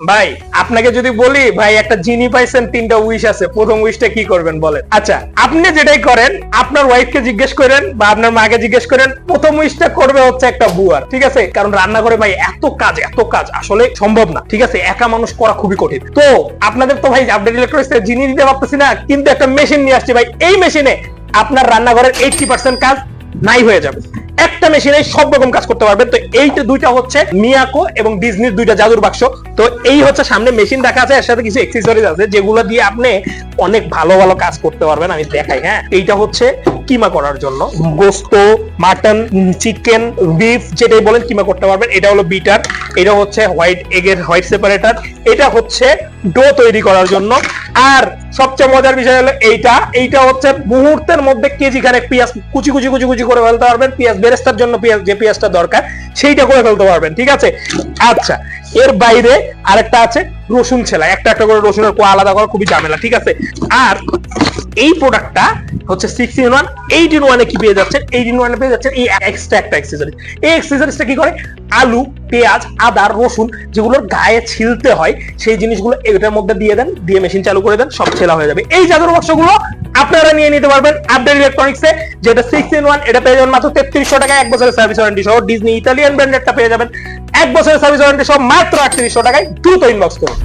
ভাই আপনাকে যদি বলি ভাই একটা জিনি পাইছেন, 3টা উইশ আছে, প্রথম উইশটা কি করবেন বলেন? আচ্ছা আপনি যেটাই করেন, আপনার ওয়াইফকে জিজ্ঞেস করেন বা আপনার মাকে জিজ্ঞেস করেন, প্রথম উইশটা করবে হচ্ছে একটা বুয়ার, ঠিক আছে? কারণ রান্না করে ভাই এত কাজ আসলে সম্ভব না, ঠিক আছে? একা মানুষ করা খুবই কঠিন। তো আপনাদের তো ভাই আপডেট ইলেকট্রনিক্সে জিনি দিতে পারতেছি না, কিন্তু একটা মেশিন নিয়ে আসছি ভাই। এই মেশিনে আপনার রান্নাঘরের 80% কাজ নাই হয়ে যাবে। একটা মেশিনে সব রকম কাজ করতে পারবেন। তো এইটা দুইটা হচ্ছে মিয়াকো এবং ডিজনির দুইটা জাদুর বাক্স। তো এই হচ্ছে সামনে মেশিন রাখা আছে, এর সাথে কিছু অ্যাকসেসরিজ আছে যেগুলো দিয়ে আপনি অনেক ভালো ভালো কাজ করতে পারবেন। আমি দেখাই। হ্যাঁ, এইটা হচ্ছে কিমা করার জন্য, গোস্ত, মাটন, চিকেন, বিফ যেটাই বলেন কিমা করতে পারবেন। এটা হলো বিটার, এটা হচ্ছে হোয়াইট এগের হোয়াইট সেপারেটর, এটা হচ্ছে ডো তৈরি করার জন্য। আর সবচেয়ে মজার বিষয় হলো এইটা হচ্ছে মুহূর্তের মধ্যে কেজি খানেক পেঁয়াজ কুচি কুচি কুচি কুচি করে ফেলতে পারবেন। পেঁয়াজ বেরেস্তার জন্য যে পেঁয়াজটা দরকার সেইটা করে ফেলতে পারবেন, ঠিক আছে? আচ্ছা, এর বাইরে আরেকটা আছে রসুন ছেলা, একটা একটা করে রসুনের কোয়া আলাদা করা খুবই ঝামেলা, ঠিক আছে? আর এই প্রোডাক্টটা হচ্ছে 6-in-1। 8-in-1 কি পেয়ে যাচ্ছেন? 8-in-1 পেয়ে যাচ্ছেন এই এক্সট্রা একটা অ্যাকসেসরিজ। এই অ্যাকসেসরিজটা কি করে? আলু, পেঁয়াজ, আদা, রসুন যেগুলোর গায়ে ছিলতে হয় সেই জিনিসগুলো এটার মধ্যে দিয়ে দেন, দিয়ে মেশিন চালু করে দেন, সব ছেলা হয়ে যাবে। এই জাদুর বাক্সগুলো আপনারা নিয়ে নিতে পারবেন আপডেট ইলেকট্রনিক্সে, যেটা 6-in-1। এটা পেয়ে যাবেন মাত্র 3300 টাকায়, 1 বছরের সার্ভিস ওয়ারেন্টি সহ। ডিজনি ইতালিয়ান ব্র্যান্ডেরটা পেয়ে যাবেন 1 বছরের সার্ভিস ওয়ারেন্টি সহ মাত্র 3800 টাকায়। দ্রুত ইনবক্স করুন।